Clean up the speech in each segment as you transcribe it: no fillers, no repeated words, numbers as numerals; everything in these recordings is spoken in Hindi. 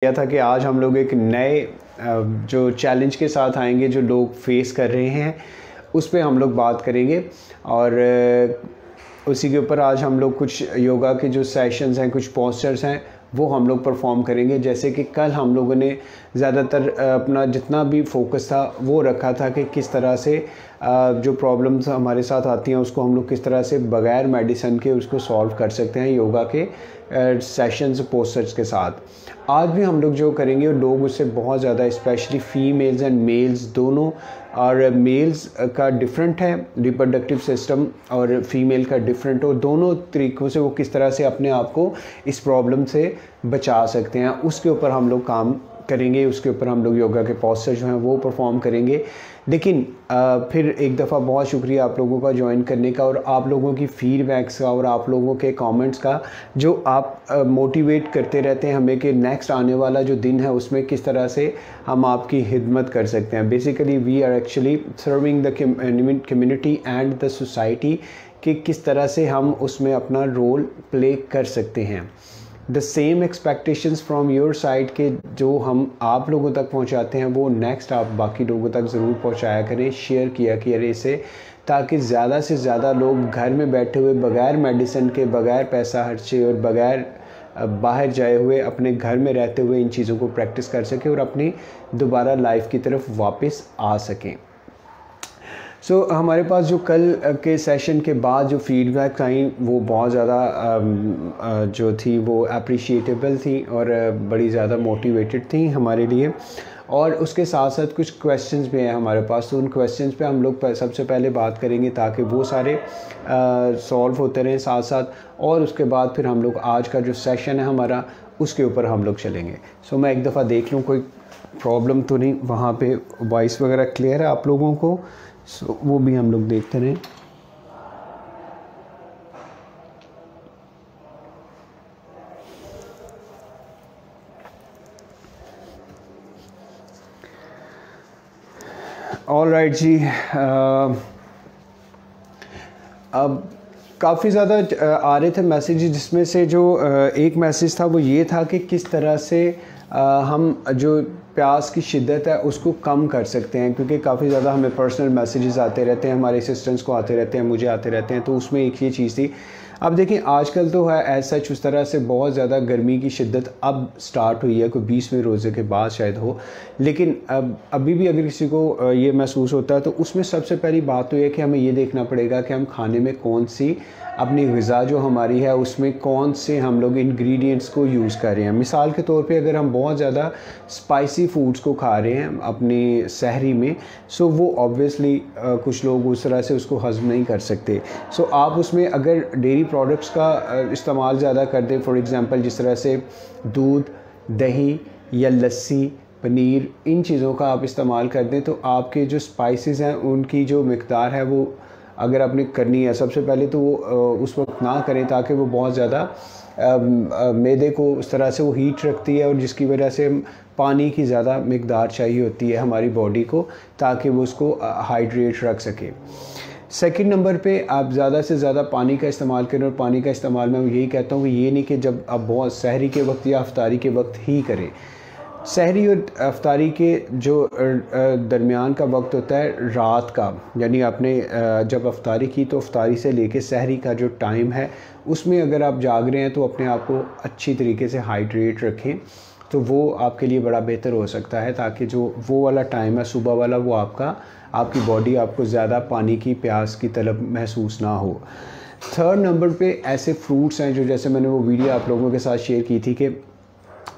किया था कि आज हम लोग एक नए जो चैलेंज के साथ आएंगे जो लोग फेस कर रहे हैं उस पे हम लोग बात करेंगे और उसी के ऊपर आज हम लोग कुछ योगा के जो सेशंस हैं, कुछ पोस्चर्स हैं, वो हम लोग परफॉर्म करेंगे। जैसे कि कल हम लोगों ने ज़्यादातर अपना जितना भी फोकस था वो रखा था कि किस तरह से जो प्रॉब्लम्स हमारे साथ आती हैं उसको हम लोग किस तरह से बग़ैर मेडिसिन के उसको सॉल्व कर सकते हैं योगा के सेशंस पोस्चर्स के साथ। आज भी हम लोग जो करेंगे लोग उससे बहुत ज़्यादा, स्पेशली फीमेल्स एंड मेल्स दोनों, और मेल्स का डिफरेंट है रिप्रोडक्टिव सिस्टम और फीमेल का डिफरेंट, और दोनों तरीक़ों से वो किस तरह से अपने आप को इस प्रॉब्लम से बचा सकते हैं उसके ऊपर हम लोग काम करेंगे। उसके ऊपर हम लोग योगा के पोस्चर जो हैं वो परफॉर्म करेंगे। लेकिन फिर एक दफ़ा बहुत शुक्रिया आप लोगों का ज्वाइन करने का और आप लोगों की फीडबैक्स का और आप लोगों के कमेंट्स का, जो आप मोटिवेट करते रहते हैं हमें कि नेक्स्ट आने वाला जो दिन है उसमें किस तरह से हम आपकी खिदमत कर सकते हैं। Basically we are actually serving the community and the society, कि किस तरह से हम उसमें अपना रोल प्ले कर सकते हैं। The same expectations from your side के जो हम आप लोगों तक पहुंचाते हैं वो नेक्स्ट आप बाकी लोगों तक ज़रूर पहुंचाया करें, शेयर किया करें इसे, ताकि ज़्यादा से ज़्यादा लोग घर में बैठे हुए बग़ैर मेडिसिन के, बग़ैर पैसा खर्चे और बग़ैर बाहर जाए हुए अपने घर में रहते हुए इन चीज़ों को प्रैक्टिस कर सकें और अपनी दोबारा लाइफ की तरफ वापस आ सकें। हमारे पास जो कल के सेशन के बाद जो फीडबैक आई वो बहुत ज़्यादा जो थी वो अप्रिशिएटेबल थी और बड़ी ज़्यादा मोटिवेटेड थी हमारे लिए। और उसके साथ साथ कुछ क्वेश्चंस भी हैं हमारे पास, तो उन क्वेश्चंस पे हम लोग सबसे पहले बात करेंगे ताकि वो सारे सॉल्व होते रहें साथ साथ, और उसके बाद फिर हम लोग आज का जो सेशन है हमारा उसके ऊपर हम लोग चलेंगे। मैं एक दफ़ा देख लूँ कोई प्रॉब्लम तो नहीं वहाँ पे, वॉइस वगैरह क्लियर है आप लोगों को, वो भी हम लोग देखते रहें। ऑल राइट जी। अब काफ़ी ज़्यादा आ रहे थे मैसेजेस, जिसमें से जो एक मैसेज था वो ये था कि किस तरह से हम जो प्यास की शिद्दत है उसको कम कर सकते हैं, क्योंकि काफ़ी ज़्यादा हमें पर्सनल मैसेजेस आते रहते हैं, हमारे असिस्टेंट्स को आते रहते हैं, मुझे आते रहते हैं। तो उसमें एक ये चीज़ थी। अब देखिए आजकल तो है एज सच उस तरह से बहुत ज़्यादा गर्मी की शिद्दत अब स्टार्ट हुई है, कोई 20वें रोज़े के बाद शायद हो, लेकिन अभी भी अगर किसी को ये महसूस होता है तो उसमें सबसे पहली बात तो ये कि हमें ये देखना पड़ेगा कि हम खाने में कौन सी अपनी ग़िज़ा जो हमारी है उसमें कौन से हम लोग इंग्रेडिएंट्स को यूज़ कर रहे हैं। मिसाल के तौर पे अगर हम बहुत ज़्यादा स्पाइसी फूड्स को खा रहे हैं अपनी सहरी में, सो वो ऑब्वियसली कुछ लोग उस तरह से उसको हज़म नहीं कर सकते। आप उसमें अगर डेयरी प्रोडक्ट्स का इस्तेमाल ज़्यादा कर दें, फॉर एग्ज़ाम्पल जिस तरह से दूध, दही या लस्सी, पनीर, इन चीज़ों का आप इस्तेमाल कर दें तो आपके जो स्पाइसेस हैं उनकी जो मिक़दार है वो अगर आपने करनी है सबसे पहले तो वो उस वक्त ना करें, ताकि वो बहुत ज़्यादा मैदे को उस तरह से वो हीट रखती है और जिसकी वजह से पानी की ज़्यादा मिक़दार चाहिए होती है हमारी बॉडी को ताकि वो उसको हाइड्रेट रख सके। सेकंड नंबर पे आप ज़्यादा से ज़्यादा पानी का इस्तेमाल करें, और पानी का इस्तेमाल मैं यही कहता हूँ कि ये नहीं कि जब आप बहुत सहरी के वक्त या अफ्तारी के वक्त ही करें। सहरी और अफ्तारी के जो दरमियान का वक्त होता है रात का, यानी आपने जब अफ्तारी की तो अफ्तारी से लेके सहरी का जो टाइम है उसमें अगर आप जाग रहे हैं तो अपने आप को अच्छी तरीके से हाइड्रेट रखें, तो वो आपके लिए बड़ा बेहतर हो सकता है, ताकि जो वो वाला टाइम है सुबह वाला वो आपकी बॉडी आपको ज़्यादा पानी की प्यास की तलब महसूस ना हो। थर्ड नंबर पे ऐसे फ्रूट्स हैं जो, जैसे मैंने वो वीडियो आप लोगों के साथ शेयर की थी कि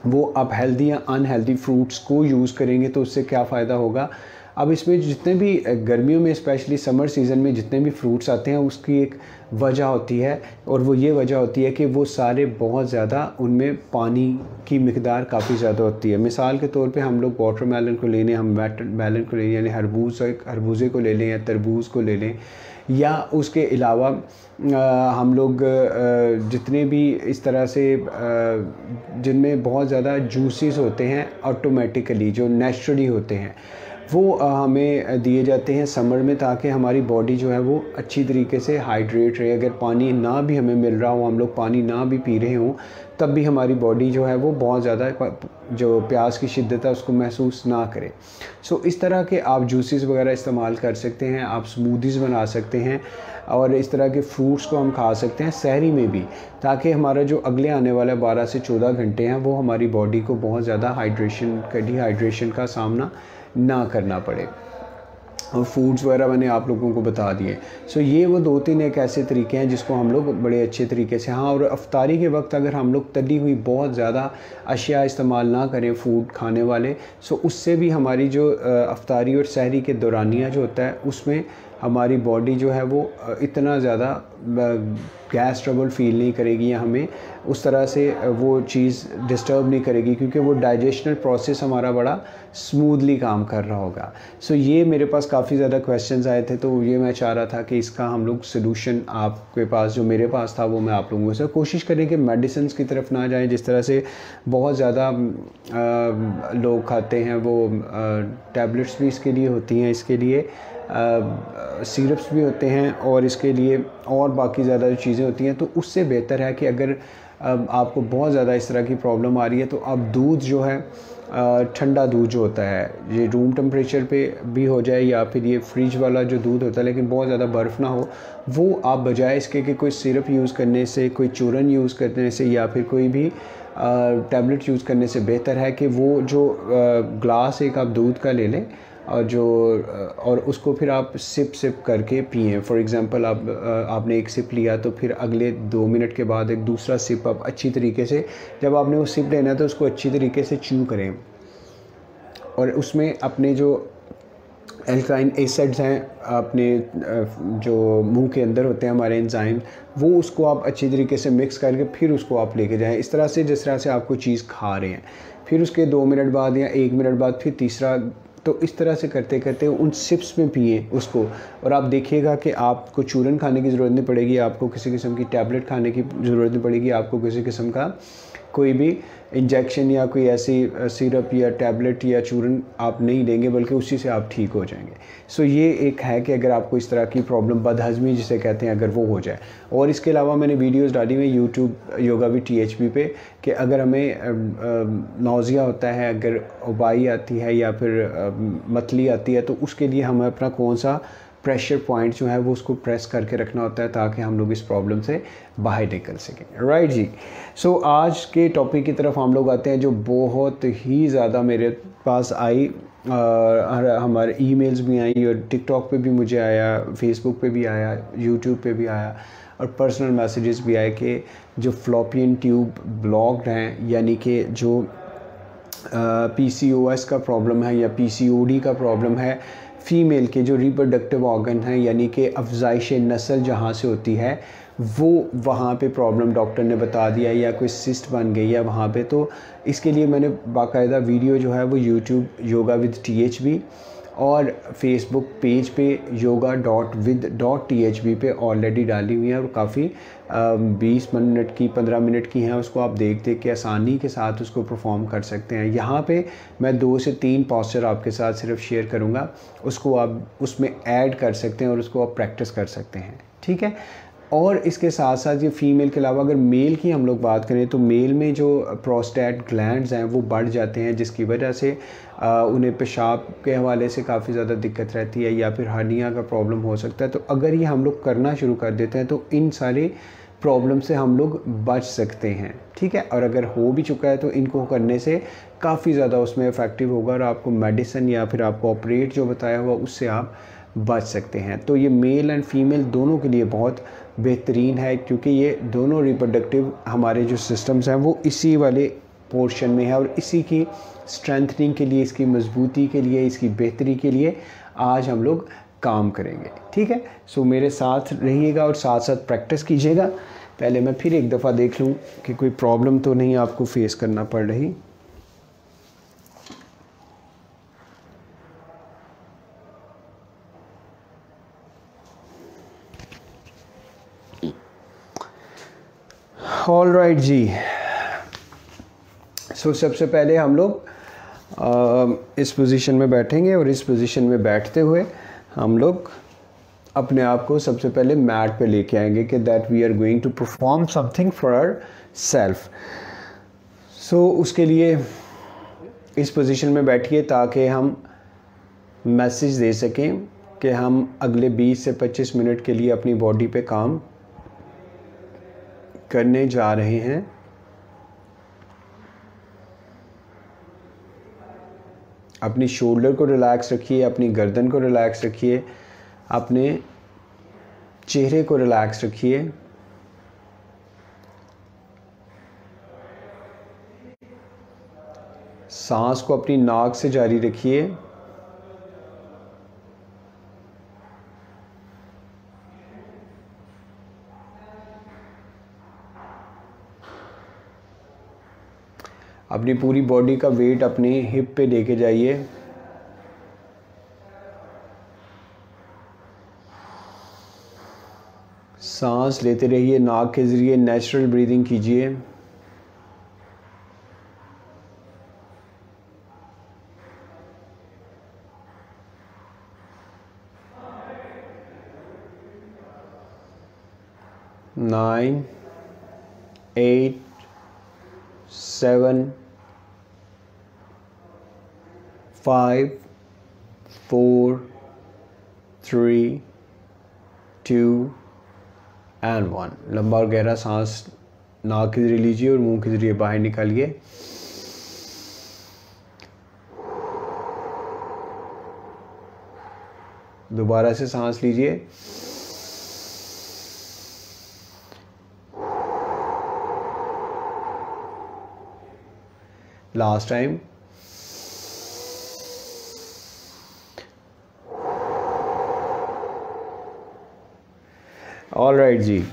वो आप हेल्दी या अनहेल्दी फ्रूट्स को यूज़ करेंगे तो उससे क्या फ़ायदा होगा। अब इसमें जितने भी गर्मियों में स्पेशली समर सीज़न में जितने भी फ्रूट्स आते हैं उसकी एक वजह होती है, और वो ये वजह होती है कि वो सारे बहुत ज़्यादा उनमें पानी की मिक़दार काफ़ी ज़्यादा होती है। मिसाल के तौर पे हम लोग वाटरमेलन को ले लें, हम वाटरमेलन को ले लें, यानी खरबूजे को ले लें या तरबूज को ले लें, या उसके अलावा हम लोग जितने भी इस तरह से जिनमें बहुत ज़्यादा जूसेस होते हैं ऑटोमेटिकली जो नेचुरली होते हैं, वो हमें दिए जाते हैं समर में, ताकि हमारी बॉडी जो है वो अच्छी तरीके से हाइड्रेट रहे। अगर पानी ना भी हमें मिल रहा हो, हम लोग पानी ना भी पी रहे हों, तब भी हमारी बॉडी जो है वो बहुत ज़्यादा जो प्यास की शिद्दत है उसको महसूस ना करे। सो इस तरह के आप जूसेस वगैरह इस्तेमाल कर सकते हैं, आप स्मूदीज़ बना सकते हैं, और इस तरह के फ्रूट्स को हम खा सकते हैं सहरी में भी, ताकि हमारा जो अगले आने वाला 12 से 14 घंटे हैं वो हमारी बॉडी को बहुत ज़्यादा डिहाइड्रेशन का सामना ना करना पड़े। और फूड्स वगैरह मैंने आप लोगों को बता दिए। सो ये वो 2-3 एक ऐसे तरीके हैं जिसको हम लोग बड़े अच्छे तरीके से, हाँ, और अफ्तारी के वक्त अगर हम लोग तली हुई बहुत ज़्यादा अशिया इस्तेमाल ना करें फूड खाने वाले, सो उससे भी हमारी जो अफ्तारी और सहरी के दौरानिया जो होता है उसमें हमारी बॉडी जो है वो इतना ज़्यादा गैस ट्रबल फ़ील नहीं करेगी, या हमें उस तरह से वो चीज़ डिस्टर्ब नहीं करेगी, क्योंकि वो डाइजेशनल प्रोसेस हमारा बड़ा स्मूथली काम कर रहा होगा। सो ये मेरे पास काफ़ी ज़्यादा क्वेश्चंस आए थे, तो ये मैं चाह रहा था कि इसका हम लोग सोल्यूशन आपके पास जो मेरे पास था वो मैं आप लोगों से कोशिश करें कि मेडिसिन की तरफ ना जाएं, जिस तरह से बहुत ज़्यादा लोग खाते हैं। वो टैबलेट्स भी इसके लिए होती हैं, इसके लिए सिरप्स भी होते हैं, और इसके लिए और बाकी ज़्यादा जो चीज़ें होती हैं। तो उससे बेहतर है कि अगर आपको बहुत ज़्यादा इस तरह की प्रॉब्लम आ रही है, तो आप दूध जो है ठंडा दूध जो होता है, ये रूम टेम्परेचर पे भी हो जाए, या फिर ये फ्रिज वाला जो दूध होता है लेकिन बहुत ज़्यादा बर्फ़ ना हो, वो आप बजाय इसके कि कोई सिरप यूज़ करने से, कोई चूरन यूज़ करने से, या फिर कोई भी टैबलेट यूज़ करने से बेहतर है कि वो जो ग्लास एक आप दूध का ले लें, और उसको फिर आप सिप करके पिएं। फॉर एग्ज़ाम्पल आपने एक सिप लिया, तो फिर अगले 2 मिनट के बाद एक दूसरा सिप आप अच्छी तरीके से, जब आपने वो सिप लेना है तो उसको अच्छी तरीके से च्यू करें, और उसमें अपने जो एल्काइन एसिड्स हैं अपने जो मुंह के अंदर होते हैं हमारे एंजाइम, वो उसको आप अच्छी तरीके से मिक्स करके फिर उसको आप लेके जाएं, इस तरह से जिस तरह से आपको चीज़ खा रहे हैं। फिर उसके 2 मिनट बाद या 1 मिनट बाद फिर तीसरा, तो इस तरह से करते करते उन सिप्स में पिए उसको, और आप देखिएगा कि आपको चूरन खाने की ज़रूरत नहीं पड़ेगी, आपको किसी किस्म की टैबलेट खाने की ज़रूरत नहीं पड़ेगी, आपको किसी किस्म का कोई भी इंजेक्शन या कोई ऐसी सिरप या टैबलेट या चूरन आप नहीं लेंगे, बल्कि उसी से आप ठीक हो जाएंगे। सो ये एक है कि अगर आपको इस तरह की प्रॉब्लम, बदहज़मी जिसे कहते हैं, अगर वो हो जाए। और इसके अलावा मैंने वीडियोस डाली हुई यूट्यूब योगा विद THB पे, कि अगर हमें नौज़िया होता है, अगर उबाई आती है या फिर मतली आती है, तो उसके लिए हमें अपना कौन सा प्रेशर पॉइंट जो है वो उसको प्रेस करके रखना होता है, ताकि हम लोग इस प्रॉब्लम से बाहर निकल सकें। राइट जी। सो आज के टॉपिक की तरफ हम लोग आते हैं, जो बहुत ही ज़्यादा मेरे पास आई, हमारे ईमेल्स भी आई, और टिकटॉक पे भी मुझे आया, फेसबुक पे भी आया, यूट्यूब पे भी आया, और पर्सनल मैसेजेस भी आए कि जो फ्लॉपियन ट्यूब ब्लॉक्ड हैं, यानी कि जो PCOS का प्रॉब्लम है या PCOD का प्रॉब्लम है, फ़ीमेल के जो रिप्रोडक्टिव ऑर्गन हैं, यानी कि अफजाइश नस्ल जहाँ से होती है, वो वहाँ पे प्रॉब्लम डॉक्टर ने बता दिया, या कोई सिस्ट बन गई है वहाँ पे, तो इसके लिए मैंने बाकायदा वीडियो जो है वो यूट्यूब योगा विद THB और फेसबुक पेज पे yoga.with.thb पे ऑलरेडी डाली हुई है, और काफ़ी 20 मिनट की 15 मिनट की हैं, उसको आप देख के आसानी के साथ उसको परफॉर्म कर सकते हैं। यहाँ पे मैं 2 से 3 पोस्चर आपके साथ सिर्फ शेयर करूँगा, उसको आप उसमें ऐड कर सकते हैं और उसको आप प्रैक्टिस कर सकते हैं, ठीक है। और इसके साथ साथ ये फ़ीमेल के अलावा अगर मेल की हम लोग बात करें, तो मेल में जो प्रोस्टेट ग्लैंड्स हैं वो बढ़ जाते हैं, जिसकी वजह से उन्हें पेशाब के हवाले से काफ़ी ज़्यादा दिक्कत रहती है, या फिर हर्निया का प्रॉब्लम हो सकता है। तो अगर ये हम लोग करना शुरू कर देते हैं, तो इन सारे प्रॉब्लम से हम लोग बच सकते हैं, ठीक है। और अगर हो भी चुका है, तो इनको करने से काफ़ी ज़्यादा उसमें इफ़ेक्टिव होगा, और आपको मेडिसिन या फिर आपको ऑपरेट जो बताया हुआ उससे आप बच सकते हैं। तो ये मेल एंड फीमेल दोनों के लिए बहुत बेहतरीन है, क्योंकि ये दोनों रिप्रोडक्टिव हमारे जो सिस्टम्स हैं वो इसी वाले पोर्शन में है, और इसी की स्ट्रेंथनिंग के लिए, इसकी मजबूती के लिए, इसकी बेहतरी के लिए आज हम लोग काम करेंगे, ठीक है। सो मेरे साथ रहिएगा और साथ साथ प्रैक्टिस कीजिएगा। पहले मैं फिर एक दफ़ा देख लूँ कि कोई प्रॉब्लम तो नहीं आपको फेस करना पड़ रही। ऑल राइट जी। सो सबसे पहले हम लोग इस पोजीशन में बैठेंगे और इस पोजीशन में बैठते हुए हम लोग अपने आप को सबसे पहले मैट पे लेके आएंगे कि that we are going to perform something for our self. So उसके लिए इस पोजीशन में बैठिए ताकि हम मैसेज दे सकें कि हम अगले 20 से 25 मिनट के लिए अपनी बॉडी पे काम करने जा रहे हैं। अपनी शोल्डर को रिलैक्स रखिए, अपनी गर्दन को रिलैक्स रखिए, अपने चेहरे को रिलैक्स रखिए। सांस को अपनी नाक से जारी रखिए। अपनी पूरी बॉडी का वेट अपनी हिप पे लेके जाइए। सांस लेते रहिए, नाक के ज़रिए नेचुरल ब्रीदिंग कीजिए। Nine, 8, 7, 5, 4, 3, 2 and 1। लंबा और गहरा सांस नाक के ज़रिए लीजिए और मुंह के ज़रिए बाहर निकालिए। दोबारा से सांस लीजिए। Last time. ऑल राइट जी,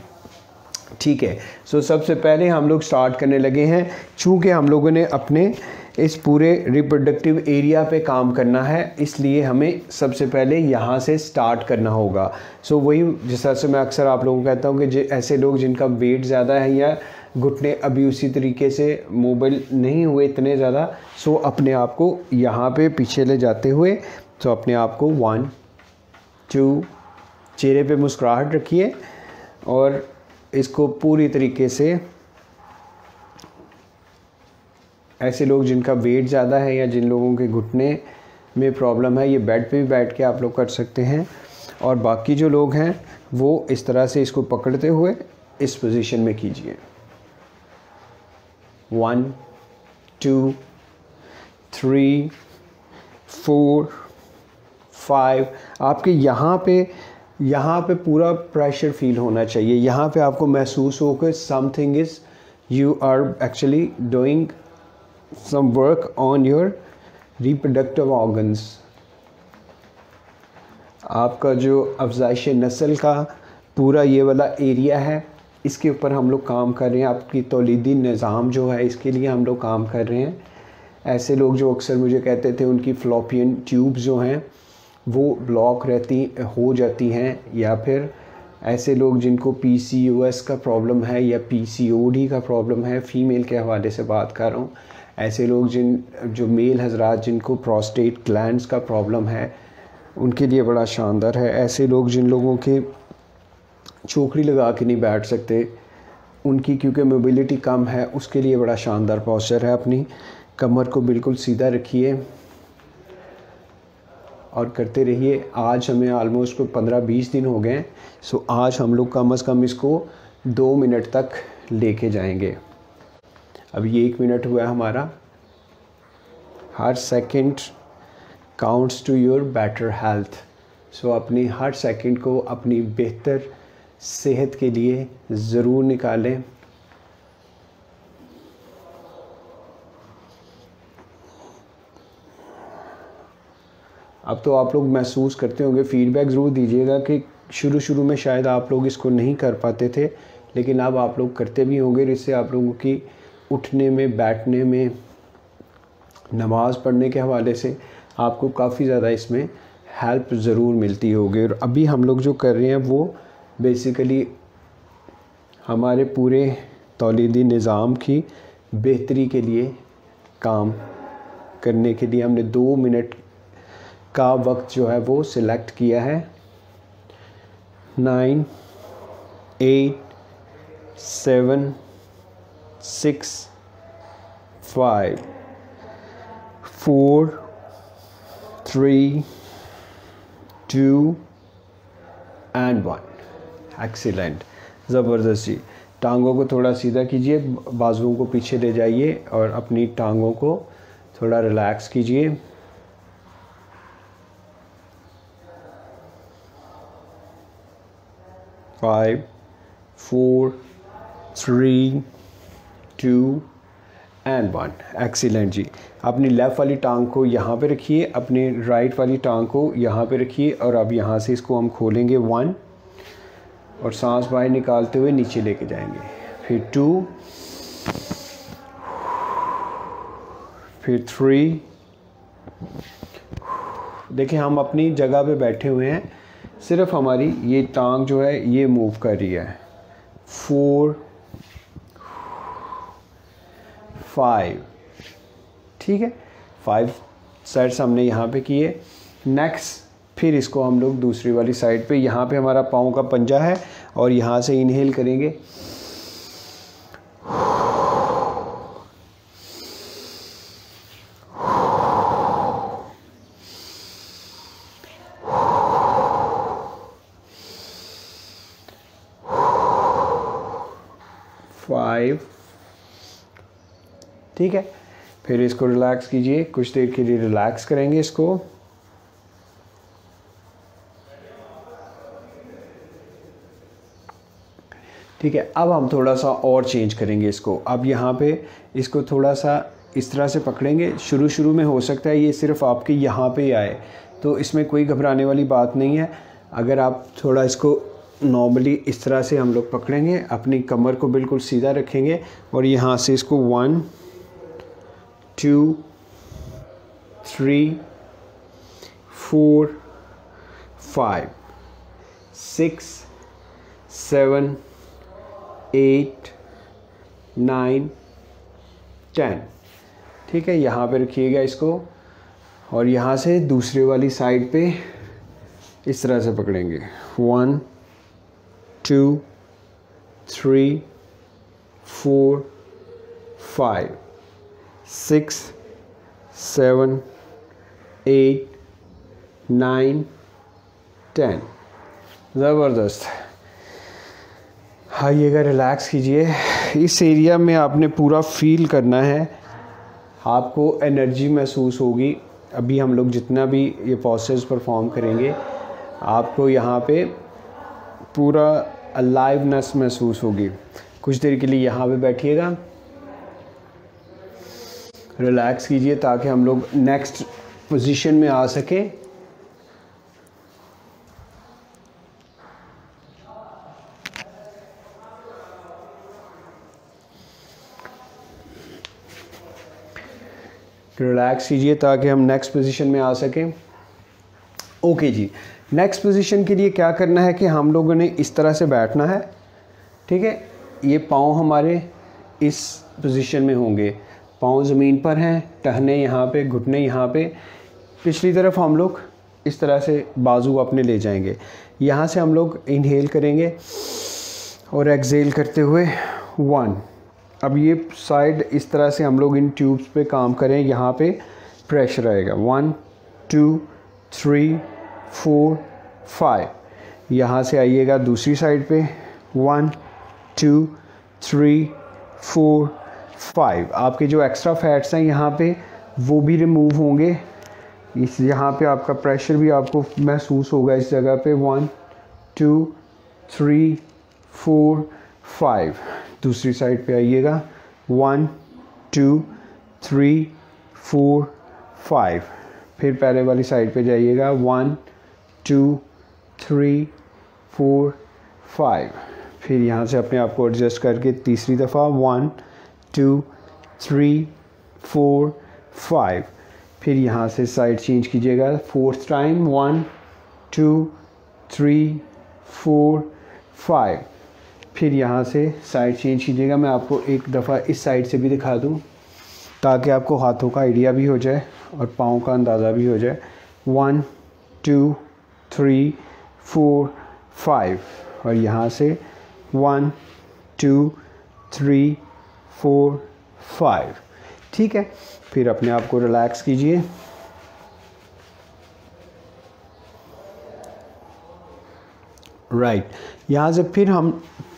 ठीक है। सो सबसे पहले हम लोग स्टार्ट करने लगे हैं। चूँकि हम लोगों ने अपने इस पूरे रिप्रोडक्टिव एरिया पे काम करना है, इसलिए हमें सबसे पहले यहाँ से स्टार्ट करना होगा। सो वही जिस तरह से मैं अक्सर आप लोगों को कहता हूँ कि ऐसे लोग जिनका वेट ज़्यादा है या घुटने अभी उसी तरीके से मोबाइल नहीं हुए इतने ज़्यादा, सो अपने आप को यहाँ पे पीछे ले जाते हुए तो अपने आप को 1, 2, चेहरे पे मुस्कुराहट रखिए और इसको पूरी तरीके से ऐसे लोग जिनका वेट ज़्यादा है या जिन लोगों के घुटने में प्रॉब्लम है, ये बेड पे भी बैठ के आप लोग कर सकते हैं। और बाकी जो लोग हैं वो इस तरह से इसको पकड़ते हुए इस पोजीशन में कीजिए। 1, 2, 3, 4, 5। आपके यहाँ पे पूरा प्रेशर फील होना चाहिए। यहाँ पे आपको महसूस हो कि something is you are actually doing some work on your reproductive organs. आपका जो अफजाइश नस्ल का पूरा ये वाला एरिया है, इसके ऊपर हम लोग काम कर रहे हैं। आपकी तौलीदी निज़ाम जो है, इसके लिए हम लोग काम कर रहे हैं। ऐसे लोग जो अक्सर मुझे कहते थे उनकी फ्लोपियन ट्यूब्स जो हैं वो ब्लॉक हो जाती हैं, या फिर ऐसे लोग जिनको PCOS का प्रॉब्लम है या PCOD का प्रॉब्लम है, फ़ीमेल के हवाले से बात कर रहा हूँ। ऐसे लोग जो मेल हजरात जिनको प्रोस्टेट ग्लैंड्स का प्रॉब्लम है, उनके लिए बड़ा शानदार है। ऐसे लोग जिन लोगों के चोकड़ी लगा के नहीं बैठ सकते, उनकी क्योंकि मोबिलिटी कम है, उसके लिए बड़ा शानदार पोस्चर है। अपनी कमर को बिल्कुल सीधा रखिए और करते रहिए। आज हमें आलमोस्ट 15-20 दिन हो गए। सो आज हम लोग कम से कम इसको 2 मिनट तक लेके जाएंगे। अभी 1 मिनट हुआ है हमारा। हर second counts to your better health. So अपनी हर सेकंड को अपनी बेहतर सेहत के लिए ज़रूर निकालें। अब तो आप लोग महसूस करते होंगे, फीडबैक ज़रूर दीजिएगा कि शुरू में शायद आप लोग इसको नहीं कर पाते थे, लेकिन अब आप लोग करते भी होंगे। इससे आप लोगों की उठने में, बैठने में, नमाज़ पढ़ने के हवाले से आपको काफ़ी ज़्यादा इसमें हेल्प ज़रूर मिलती होगी। और अभी हम लोग जो कर रहे हैं वो बेसिकली हमारे पूरे तौलीदी निज़ाम की बेहतरी के लिए काम करने के लिए हमने 2 मिनट का वक्त जो है वो सिलेक्ट किया है। 9 8 7 6 5 4 3 2 एंड 1। एक्सीलेंट, ज़बरदस्त जी। टांगों को थोड़ा सीधा कीजिए, बाजुओं को पीछे ले जाइए और अपनी टांगों को थोड़ा रिलैक्स कीजिए। Five 4 3 2 and 1। एक्सीलेंट जी। अपनी लेफ़्ट वाली टांग को यहाँ पे रखिए, अपनी राइट वाली टांग को यहाँ पे रखिए और अब यहाँ से इसको हम खोलेंगे 1 और सांस बाहर निकालते हुए नीचे लेके जाएंगे। फिर 2, फिर 3। देखिए हम अपनी जगह पे बैठे हुए हैं, सिर्फ हमारी ये टांग जो है ये मूव कर रही है। 4 5। ठीक है, 5 सेट्स हमने यहाँ पे किए। नेक्स्ट फिर इसको हम लोग दूसरी वाली साइड पे, यहाँ पे हमारा पाँव का पंजा है और यहाँ से इनहेल करेंगे। ठीक है, फिर इसको रिलैक्स कीजिए, कुछ देर के लिए रिलैक्स करेंगे इसको। ठीक है, अब हम थोड़ा सा और चेंज करेंगे इसको। अब यहाँ पे इसको थोड़ा सा इस तरह से पकड़ेंगे। शुरू में हो सकता है ये सिर्फ आपके यहाँ पे आए, तो इसमें कोई घबराने वाली बात नहीं है। अगर आप थोड़ा इसको नॉर्मली इस तरह से हम लोग पकड़ेंगे, अपनी कमर को बिल्कुल सीधा रखेंगे और यहाँ से इसको 1 2 3 4 5 6 7 8 9 10। ठीक है, यहाँ पे रखिएगा इसको और यहाँ से दूसरे वाली साइड पे इस तरह से पकड़ेंगे। 1 2 3 4 5 6 7 8 9 10। ज़बरदस्त। आइएगा, रिलैक्स कीजिए। इस एरिया में आपने पूरा फील करना है, आपको एनर्जी महसूस होगी। अभी हम लोग जितना भी ये पॉसेस परफॉर्म करेंगे, आपको यहाँ पे पूरा अलाइवनेस महसूस होगी। कुछ देर के लिए यहाँ पे बैठिएगा, रिलैक्स कीजिए ताकि हम लोग नेक्स्ट पोजीशन में आ सकें। रिलैक्स कीजिए ताकि हम नेक्स्ट पोजीशन में आ सकें। ओके जी, नेक्स्ट पोजीशन के लिए क्या करना है कि हम लोगों ने इस तरह से बैठना है। ठीक है, ये पाँव हमारे इस पोजीशन में होंगे, पाँव ज़मीन पर हैं, टहने यहाँ पे, घुटने यहाँ पे। पिछली तरफ हम लोग इस तरह से बाजू अपने ले जाएंगे। यहाँ से हम लोग इनहेल करेंगे और एक्सहेल करते हुए 1। अब ये साइड इस तरह से हम लोग इन ट्यूब्स पे काम करें, यहाँ पे प्रेशर आएगा। 1 2 3 4 5। यहाँ से आइएगा दूसरी साइड पे, 1 2 3 4 5। आपके जो एक्स्ट्रा फैट्स हैं यहाँ पे वो भी रिमूव होंगे। इस यहाँ पे आपका प्रेशर भी आपको महसूस होगा इस जगह पे। 1 2 3 4 5। दूसरी साइड पे आइएगा, 1 2 3 4 5। फिर पहले वाली साइड पे जाइएगा, 1 2 3 4 5। फिर यहाँ से अपने आप को एडजस्ट करके तीसरी दफ़ा 1 2 3 4 5। फिर यहाँ से साइड चेंज कीजिएगा 4th टाइम, 1 2 3 4 5। फिर यहाँ से साइड चेंज कीजिएगा। मैं आपको एक दफ़ा इस साइड से भी दिखा दूँ। ताकि आपको हाथों का आइडिया भी हो जाए और पाँव का अंदाज़ा भी हो जाए। 1 2 3 4 5 और यहाँ से 1 2 3 4 5। ठीक है, फिर अपने आप को रिलैक्स कीजिए। राइट, यहाँ से फिर हम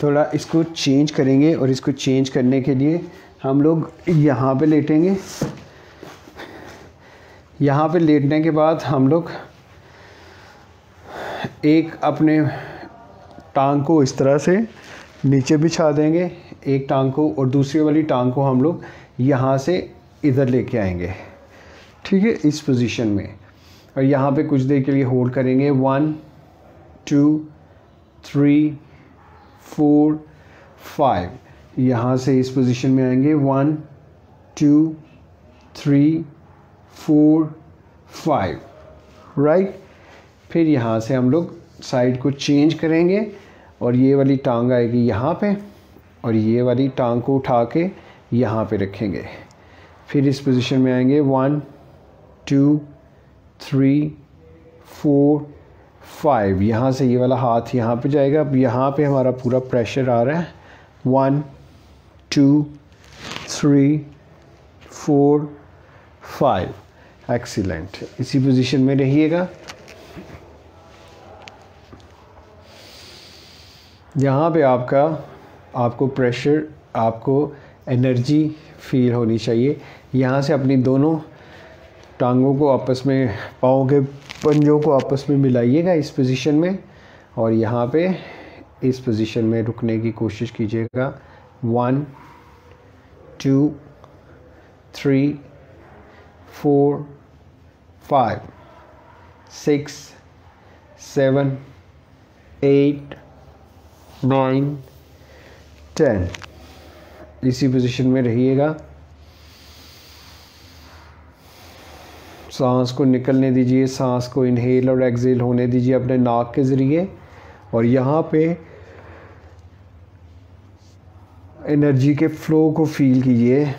थोड़ा इसको चेंज करेंगे और इसको चेंज करने के लिए हम लोग यहाँ पे लेटेंगे। यहाँ पे लेटने के बाद हम लोग एक अपने टांग को इस तरह से नीचे बिछा देंगे, एक टांग को, और दूसरी वाली टांग को हम लोग यहाँ से इधर लेके आएंगे। ठीक है, इस पोजीशन में, और यहाँ पे कुछ देर के लिए होल्ड करेंगे। 1 2 3 4 5। यहाँ से इस पोजीशन में आएंगे। 1 2 3 4 5। राइट, फिर यहाँ से हम लोग साइड को चेंज करेंगे और ये वाली टांग आएगी यहाँ पे, और ये वाली टांग को उठा के यहाँ पे रखेंगे। फिर इस पोजीशन में आएंगे। 1 2 3 4 5। यहाँ से ये वाला हाथ यहाँ पे जाएगा। अब यहाँ पे हमारा पूरा प्रेशर आ रहा है। 1 2 3 4 5। एक्सीलेंट, इसी पोजीशन में रहिएगा। यहाँ पे आपको प्रेशर, आपको एनर्जी फील होनी चाहिए। यहाँ से अपनी दोनों टांगों को आपस में, पाँव के पंजों को आपस में मिलाइएगा इस पोजीशन में, और यहाँ पे इस पोजीशन में रुकने की कोशिश कीजिएगा। 1 2 3 4 5 6 7 8 9 10। इसी पोजीशन में रहिएगा। सांस को निकलने दीजिए, सांस को इनहेल और एक्सहेल होने दीजिए अपने नाक के ज़रिए, और यहाँ पे एनर्जी के फ्लो को फील कीजिए।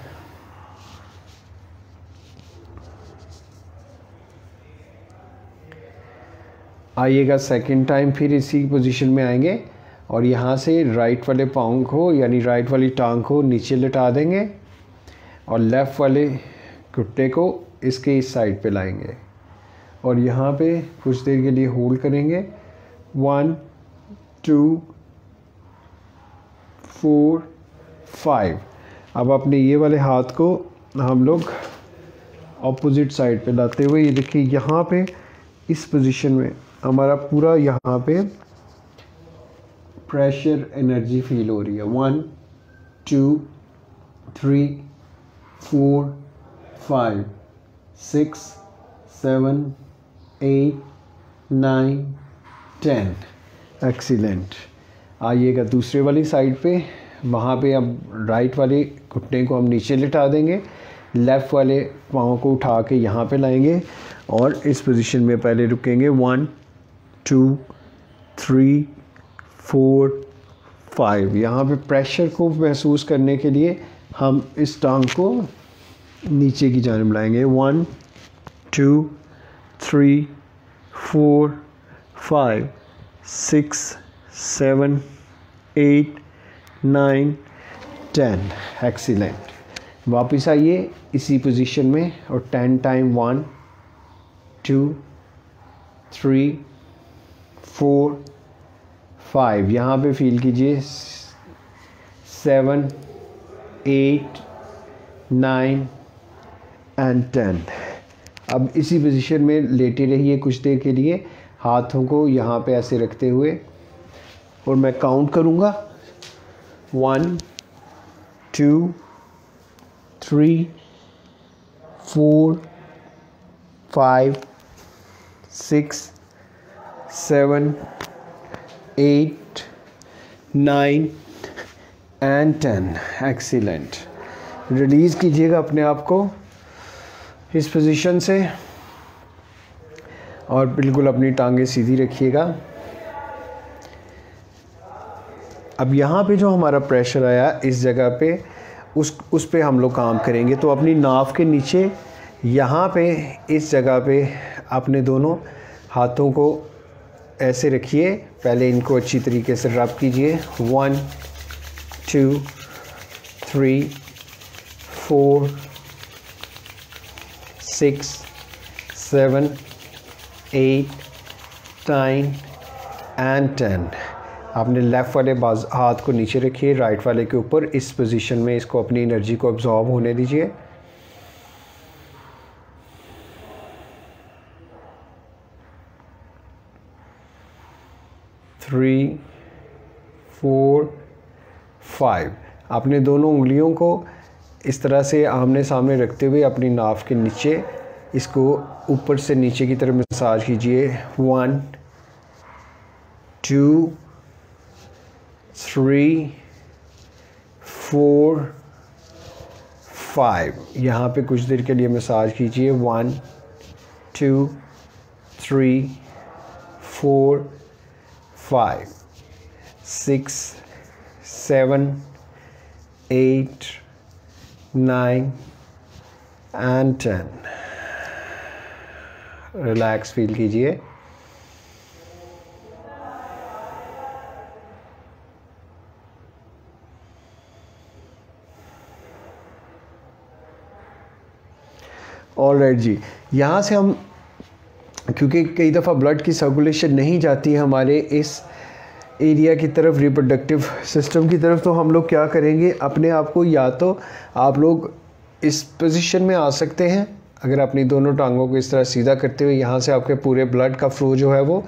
आइएगा सेकंड टाइम, फिर इसी पोजीशन में आएंगे और यहाँ से राइट वाले पाँव को, यानी राइट वाली टांग को नीचे लिटा देंगे और लेफ़्ट वाले घुटने को इसके इस साइड पे लाएंगे और यहाँ पे कुछ देर के लिए होल्ड करेंगे। 1 2 4 5। अब अपने ये वाले हाथ को हम लोग ऑपोजिट साइड पे लाते हुए, ये देखिए यहाँ पे इस पोजीशन में हमारा पूरा यहाँ पे प्रेशर एनर्जी फील हो रही है। 1 2 3 4 5 6 7 8 9 10। एक्सीलेंट। आइएगा दूसरे वाली साइड पे, वहाँ पे अब राइट वाले घुटने को हम नीचे लिटा देंगे, लेफ़्ट वाले पाँव को उठा के यहाँ पे लाएंगे और इस पोजीशन में पहले रुकेंगे। 1 2 3 4 5। यहाँ पे प्रेशर को महसूस करने के लिए हम इस टांग को नीचे की जानिब लाएंगे। 1 2 3 4 5 6 7 8 9 10। एक्सीलेंट। वापस आइए इसी पोजीशन में और 10 टाइम 1 2 3 4 5। यहाँ पे फील कीजिए 7 8 9 एंड 10। अब इसी पोजीशन में लेटे रहिए कुछ देर के लिए, हाथों को यहाँ पे ऐसे रखते हुए, और मैं काउंट करूँगा। 1 2 3 4 5 6 7 8 9 एंड 10। एक्सीलेंट। रिलीज़ कीजिएगा अपने आप को इस पोजीशन से और बिल्कुल अपनी टांगें सीधी रखिएगा। अब यहाँ पे जो हमारा प्रेशर आया इस जगह पे, उस पे हम लोग काम करेंगे। तो अपनी नाव के नीचे यहाँ पे इस जगह पे अपने दोनों हाथों को ऐसे रखिए। पहले इनको अच्छी तरीके से रब कीजिए। 1 2 3 4 6 7 8 9 एंड 10। आपने लेफ़्ट वाले हाथ को नीचे रखिए, राइट वाले के ऊपर। इस पोजीशन में इसको अपनी एनर्जी को अब्जॉर्ब होने दीजिए। थ्री 4 5। आपने दोनों उंगलियों को इस तरह से आमने सामने रखते हुए अपनी नाव के नीचे इसको ऊपर से नीचे की तरफ मसाज कीजिए। 1 2 3 4 5। यहाँ पे कुछ देर के लिए मसाज कीजिए। 1 2 3 4 5 6 7 8 9 एंड 10। रिलैक्स फील कीजिए। ऑलराइट जी, यहाँ से हम, क्योंकि कई दफ़ा ब्लड की सर्कुलेशन नहीं जाती है हमारे इस एरिया की तरफ, रिप्रोडक्टिव सिस्टम की तरफ, तो हम लोग क्या करेंगे, अपने आप को, या तो आप लोग इस पोजीशन में आ सकते हैं, अगर अपनी दोनों टांगों को इस तरह सीधा करते हुए यहाँ से आपके पूरे ब्लड का फ्लो जो है वो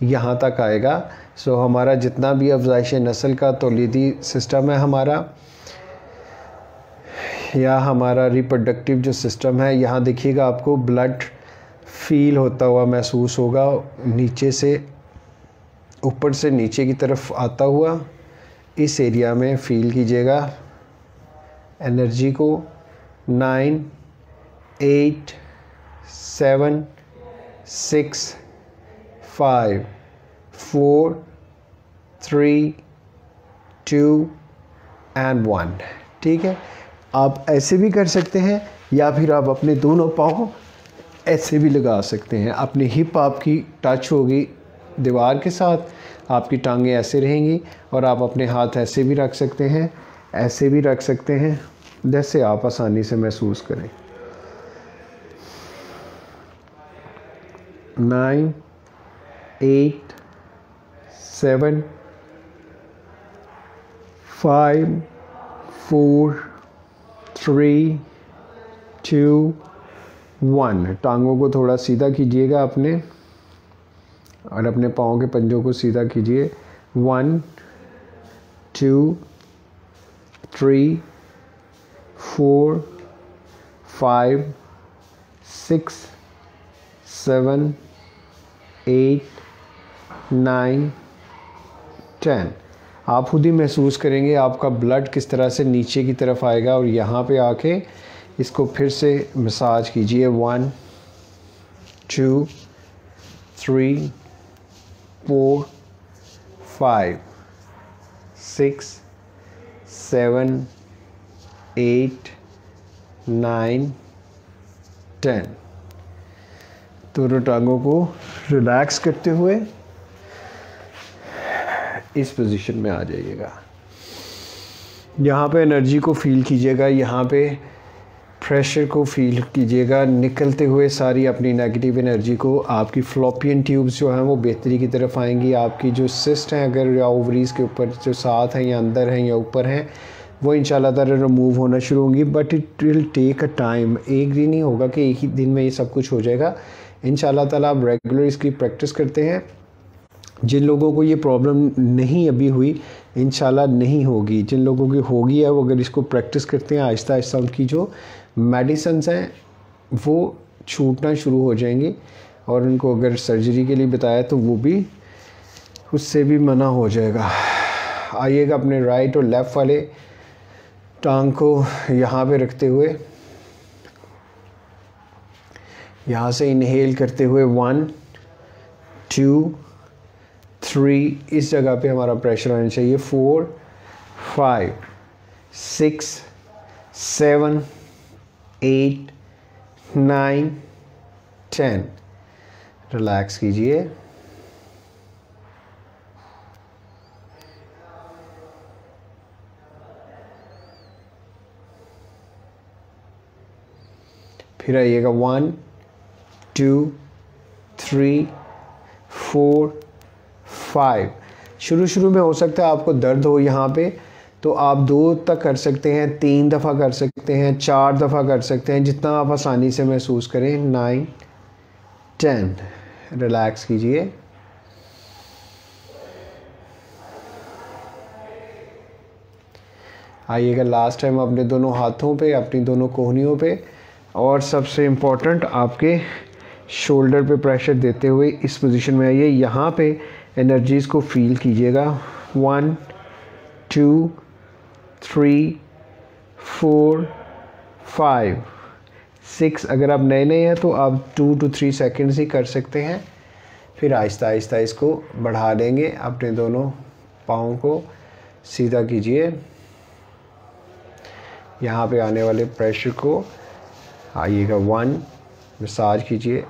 यहाँ तक आएगा। सो हमारा जितना भी अफजाइश नस्ल का तौलीदी सिस्टम है हमारा, या हमारा रिप्रोडक्टिव जो सिस्टम है, यहाँ देखिएगा आपको ब्लड फील होता हुआ महसूस होगा, नीचे से ऊपर से नीचे की तरफ आता हुआ। इस एरिया में फील कीजिएगा एनर्जी को। 9 8 7 6 5 4 3 2 एंड 1। ठीक है, आप ऐसे भी कर सकते हैं, या फिर आप अपने दोनों पाँव ऐसे भी लगा सकते हैं। अपनी हिप आपकी टच होगी दीवार के साथ, आपकी टांगें ऐसे रहेंगी, और आप अपने हाथ ऐसे भी रख सकते हैं, ऐसे भी रख सकते हैं, जैसे आप आसानी से महसूस करें। 9 8 7 5 4 3 2 1। टांगों को थोड़ा सीधा कीजिएगा अपने, और अपने पाँव के पंजों को सीधा कीजिए। 1 2 3 4 5 6 7 8 9 10। आप खुद ही महसूस करेंगे आपका ब्लड किस तरह से नीचे की तरफ आएगा, और यहाँ पे आके इसको फिर से मसाज कीजिए। 1 2 3 4 5 6 7 8 9 10। दोनों टांगों को रिलैक्स करते हुए इस पोजीशन में आ जाइएगा। यहाँ पे एनर्जी को फील कीजिएगा, यहाँ पे प्रेशर को फील कीजिएगा, निकलते हुए सारी अपनी नेगेटिव एनर्जी को। आपकी फ्लोपियन ट्यूब्स जो हैं वो बेहतरी की तरफ आएंगी। आपकी जो सिस्ट हैं, अगर या ओवरीज़ के ऊपर जो साथ हैं या अंदर हैं या ऊपर हैं, वो इंशाल्लाह ताला रिमूव होना शुरू होंगी। But it will take a time. एक दिन नहीं होगा कि एक ही दिन में ये सब कुछ हो जाएगा। इंशाल्लाह ताला आप रेगुलर इसकी प्रैक्टिस करते हैं। जिन लोगों को ये प्रॉब्लम नहीं अभी हुई, इंशाल्लाह नहीं होगी। जिन लोगों की होगी है, वो अगर इसको प्रैक्टिस करते हैं, आहिस्ता आहिस्ता उनकी जो मेडिसिन्स हैं वो छूटना शुरू हो जाएंगी, और उनको अगर सर्जरी के लिए बताया तो वो भी उससे भी मना हो जाएगा। आइएगा अपने राइट और लेफ़्ट वाले टांग को यहाँ पे रखते हुए, यहाँ से इनहेल करते हुए 1 2 3, इस जगह पे हमारा प्रेशर आना चाहिए। 4 5 6 7, 8, 9, 10। रिलैक्स कीजिए। फिर आइएगा 1, 2, 3, 4, 5। शुरू में हो सकता है आपको दर्द हो यहाँ पे, तो आप 2 तक कर सकते हैं, 3 दफ़ा कर सकते हैं, 4 दफ़ा कर सकते हैं, जितना आप आसानी से महसूस करें। 9, 10। रिलैक्स कीजिए। आइएगा लास्ट टाइम अपने दोनों हाथों पे, अपनी दोनों कोहनियों पे, और सबसे इम्पोर्टेंट आपके शोल्डर पे प्रेशर देते हुए इस पोजीशन में आइए। यहाँ पे एनर्जीज़ को फील कीजिएगा। 1, 2, 3, 4, 5, 6। अगर आप नए हैं तो आप 2 to 3 सेकेंड्स ही कर सकते हैं। फिर आहिस्ता आहिस्ता इसको बढ़ा देंगे। अपने दोनों पाँव को सीधा कीजिए। यहाँ पे आने वाले प्रेशर को आइएगा 1, मसाज कीजिए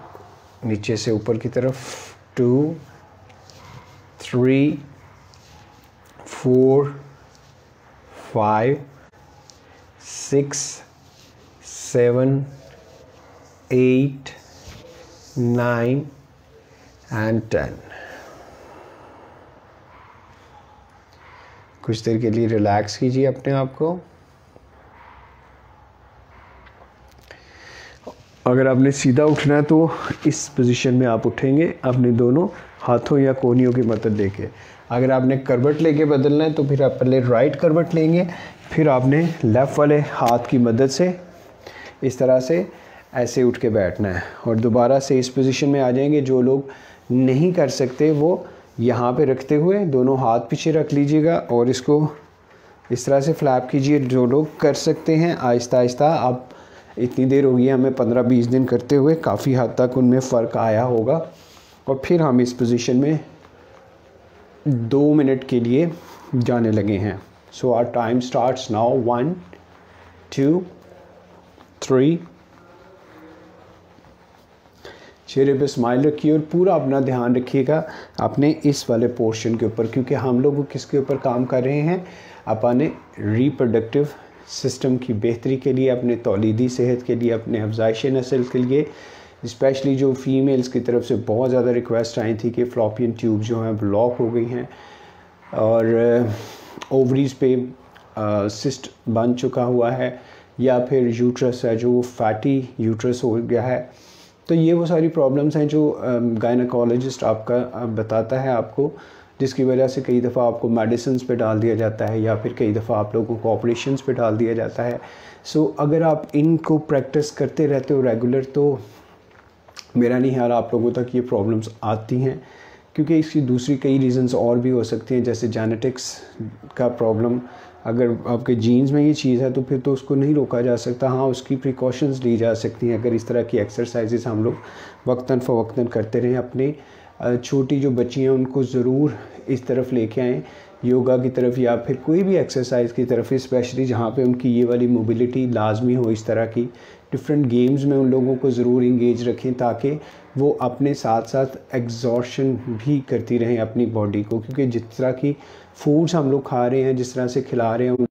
नीचे से ऊपर की तरफ। 2, 3, 4, 5, 6, 7, 8, 9 and 10। कुछ देर के लिए रिलैक्स कीजिए अपने आप को। अगर आपने सीधा उठना है तो इस पोजीशन में आप उठेंगे अपने दोनों हाथों या कोहनियों की मदद लेके। अगर आपने करवट लेके बदलना है तो फिर आप पहले राइट करवट लेंगे, फिर आपने लेफ़्ट वाले हाथ की मदद से इस तरह से ऐसे उठ के बैठना है और दोबारा से इस पोजीशन में आ जाएंगे। जो लोग नहीं कर सकते वो यहाँ पे रखते हुए दोनों हाथ पीछे रख लीजिएगा और इसको इस तरह से फ्लैप कीजिए। जो लोग कर सकते हैं आहिस्ता आहिस्ता, आप इतनी देर हो गई हमें 15-20 दिन करते हुए, काफ़ी हद तक उनमें फ़र्क आया होगा। और फिर हम इस पोजीशन में 2 मिनट के लिए जाने लगे हैं। So our time starts now. 1, 2, 3। चेहरे पे स्माइल रखिए और पूरा अपना ध्यान रखिएगा अपने इस वाले पोर्शन के ऊपर, क्योंकि हम लोग किसके ऊपर काम कर रहे हैं? अपने रिप्रोडक्टिव सिस्टम की बेहतरी के लिए, अपने तौलीदी सेहत के लिए, अपने अफजाइश नस्ल के लिए। स्पेशली जो फीमेल्स की तरफ से बहुत ज़्यादा रिक्वेस्ट आई थी कि फ्लॉपियन ट्यूब जो हैं ब्लॉक हो गई हैं और ओवरीज़ पे सिस्ट बन चुका हुआ है, या फिर यूट्रस है जो फैटी यूट्रस हो गया है। तो ये वो सारी प्रॉब्लम्स हैं जो गायनेकोलॉजिस्ट आपका बताता है आपको, जिसकी वजह से कई दफ़ा आपको मेडिसिन्स पे डाल दिया जाता है या फिर कई दफ़ा आप लोगों को ऑपरेशंस पे डाल दिया जाता है। सो अगर आप इनको प्रैक्टिस करते रहते हो रेगुलर, तो मेरा नहीं ख्याल आप लोगों तक ये प्रॉब्लम्स आती हैं, क्योंकि इसकी दूसरी कई रीज़न्स और भी हो सकती हैं, जैसे जेनेटिक्स का प्रॉब्लम। अगर आपके जीन्स में ये चीज़ है तो फिर तो उसको नहीं रोका जा सकता। हाँ, उसकी प्रिकॉशंस ली जा सकती हैं अगर इस तरह की एक्सरसाइजेस हम लोग वक्तन फ़वक्तन करते रहें। अपने छोटी जो बच्ची हैं उनको ज़रूर इस तरफ लेके आएँ, योगा की तरफ या फिर कोई भी एक्सरसाइज की तरफ, स्पेशली जहाँ पे उनकी ये वाली मोबिलिटी लाजमी हो। इस तरह की डिफरेंट गेम्स में उन लोगों को ज़रूर इंगेज रखें ताकि वो अपने साथ साथ एग्जॉर्शन भी करती रहें अपनी बॉडी को, क्योंकि जिस तरह की फूड्स हम लोग खा रहे हैं, जिस तरह से खिला रहे हैं।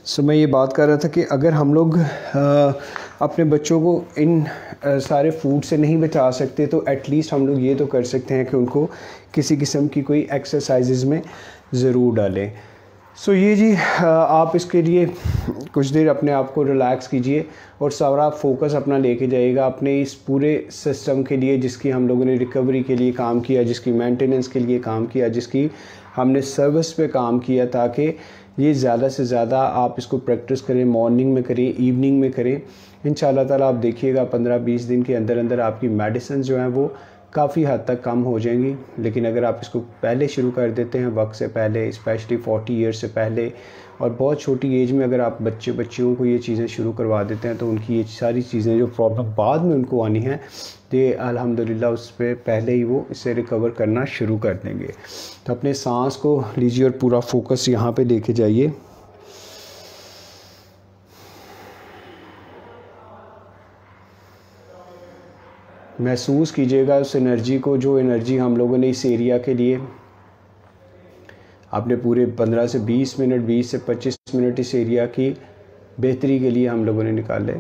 सो मैं ये बात कर रहा था कि अगर हम लोग अपने बच्चों को इन सारे फूड से नहीं बचा सकते तो एटलीस्ट हम लोग ये तो कर सकते हैं कि उनको किसी किस्म की कोई एक्सरसाइजेज में ज़रूर डालें। सो ये जी आप इसके लिए कुछ देर अपने आप को रिलैक्स कीजिए और सारा फोकस अपना लेके जाइएगा अपने इस पूरे सिस्टम के लिए जिसकी हम लोगों ने रिकवरी के लिए काम किया, जिसकी मेंटेनेंस के लिए काम किया, जिसकी हमने सर्विस पे काम किया, ताकि ये ज़्यादा से ज़्यादा आप इसको प्रैक्टिस करें, मॉर्निंग में करें, इवनिंग में करें। इंशाल्लाह ताला आप देखिएगा 15-20 दिन के अंदर अंदर आपकी मेडिसिन जो हैं वो काफ़ी हद तक कम हो जाएंगी। लेकिन अगर आप इसको पहले शुरू कर देते हैं, वक्त से पहले, स्पेशली 40 ईयर्स से पहले, और बहुत छोटी एज में अगर आप बच्चियों को ये चीज़ें शुरू करवा देते हैं, तो उनकी ये सारी चीज़ें जो प्रॉब्लम बाद में उनको आनी है, तो अल्हम्दुलिल्लाह उस पर पहले ही वो इससे रिकवर करना शुरू कर देंगे। तो अपने सांस को लीजिए और पूरा फोकस यहाँ पे लेके जाइए। महसूस कीजिएगा उस एनर्जी को, जो एनर्जी हम लोगों ने इस एरिया के लिए आपने पूरे 15 से 20 मिनट, 20 से 25 मिनट इस एरिया की बेहतरी के लिए हम लोगों ने निकाले।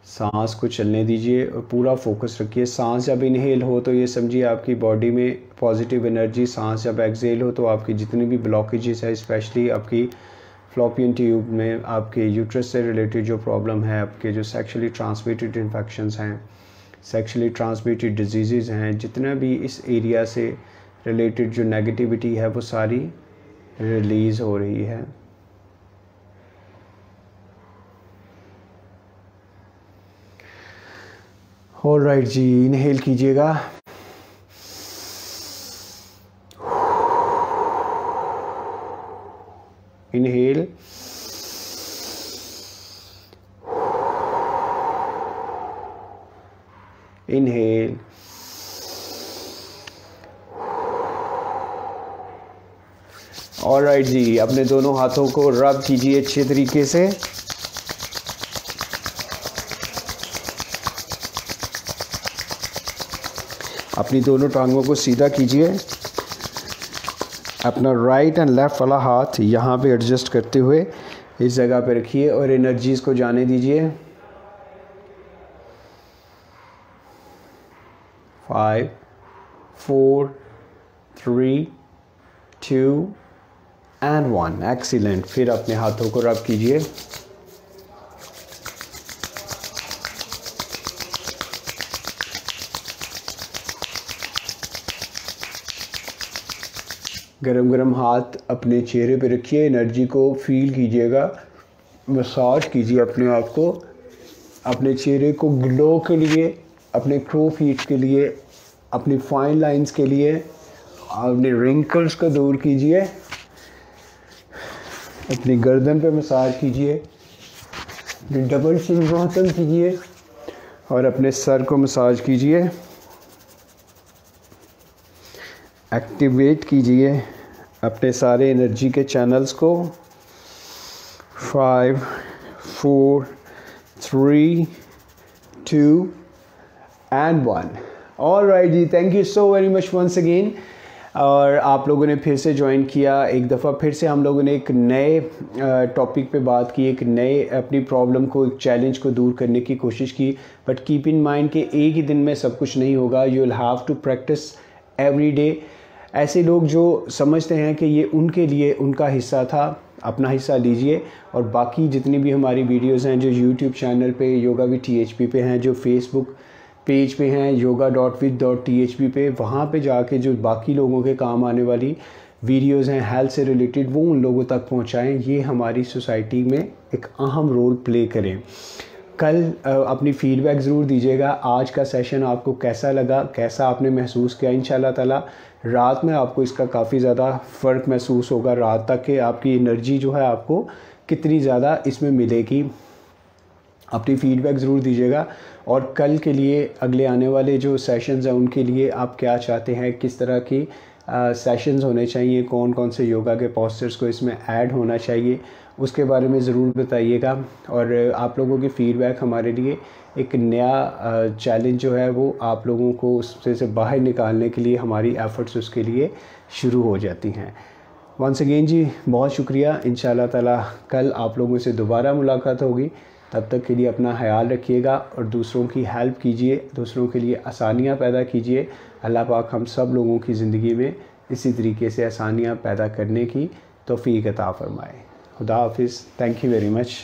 सांस को चलने दीजिए और पूरा फोकस रखिए। सांस जब इनहेल हो तो ये समझिए आपकी बॉडी में पॉजिटिव एनर्जी, सांस जब एक्सहेल हो तो आपकी जितनी भी ब्लॉकेजेस है, स्पेशली आपकी फ्लोपियन ट्यूब में, आपके यूट्रस से रिलेटेड जो प्रॉब्लम है, आपके जो सेक्सुअली ट्रांसमिटेड इन्फेक्शंस हैं, सेक्सुअली ट्रांसमिटेड डिजीज़ हैं, जितना भी इस एरिया से रिलेटेड जो नेगेटिविटी है वो सारी रिलीज़ हो रही है। ऑलराइट जी, इनहेल कीजिएगा, इनहेल, इनहेल, ऑलराइट जी, अपने दोनों हाथों को रब कीजिए अच्छे तरीके से। अपनी दोनों टांगों को सीधा कीजिए। अपना राइट एंड लेफ़्ट वाला हाथ यहाँ पे एडजस्ट करते हुए इस जगह पे रखिए और एनर्जीज़ को जाने दीजिए। 5 4 3 2 एंड 1। एक्सीलेंट। फिर अपने हाथों को रब कीजिए। गरम गरम हाथ अपने चेहरे पे रखिए, एनर्जी को फील कीजिएगा, मसाज कीजिए अपने आप को, अपने चेहरे को ग्लो के लिए, अपने क्रो फीट के लिए, अपनी फाइन लाइंस के लिए, अपने रिंकल्स को दूर कीजिए। अपनी गर्दन पे मसाज कीजिए, डबल चिन बॉटम कीजिए और अपने सर को मसाज कीजिए। एक्टिवेट कीजिए अपने सारे एनर्जी के चैनल्स को। 5 4 3 2 एंड 1। ऑलराइट जी, thank you so very much once again. और आप लोगों ने फिर से ज्वाइन किया एक दफ़ा, फिर से हम लोगों ने एक नए टॉपिक पे बात की, एक नए अपनी प्रॉब्लम को, एक चैलेंज को दूर करने की कोशिश की। बट कीप इन माइंड कि एक ही दिन में सब कुछ नहीं होगा, you will have to practise every day. ऐसे लोग जो समझते हैं कि ये उनके लिए उनका हिस्सा था, अपना हिस्सा लीजिए। और बाकी जितनी भी हमारी वीडियोस हैं जो यूट्यूब चैनल पे योगा विद THP पे हैं, जो फेसबुक पेज पे हैं yoga.with.thp पे, वहाँ पे जाके जो बाकी लोगों के काम आने वाली वीडियोस हैं हेल्थ से रिलेटेड, वो उन लोगों तक पहुँचाएँ। ये हमारी सोसाइटी में एक अहम रोल प्ले करें। कल अपनी फ़ीडबैक ज़रूर दीजिएगा, आज का सेशन आपको कैसा लगा, कैसा आपने महसूस किया। इंशाल्लाह ताला रात में आपको इसका काफ़ी ज़्यादा फ़र्क महसूस होगा, रात तक के आपकी एनर्जी जो है आपको कितनी ज़्यादा इसमें मिलेगी। अपनी फ़ीडबैक ज़रूर दीजिएगा। और कल के लिए, अगले आने वाले जो सेशंस हैं उनके लिए आप क्या चाहते हैं, किस तरह की सेशंस होने चाहिए, कौन कौन से योगा के पोस्टर्स को इसमें ऐड होना चाहिए, उसके बारे में ज़रूर बताइएगा। और आप लोगों की फ़ीडबैक हमारे लिए एक नया चैलेंज जो है वो आप लोगों को उससे से बाहर निकालने के लिए हमारी एफ़र्ट्स उसके लिए शुरू हो जाती हैं। वंस अगेन जी, बहुत शुक्रिया। इंशाल्लाह ताला कल आप लोगों से दोबारा मुलाकात होगी। तब तक के लिए अपना ख्याल रखिएगा और दूसरों की हेल्प कीजिए, दूसरों के लिए आसानियाँ पैदा कीजिए। अल्लाह पाक हम सब लोगों की ज़िंदगी में इसी तरीके से आसानियाँ पैदा करने की तौफ़ीक अता फ़रमाए। खुदा हाफ़िज़। Thank you very much.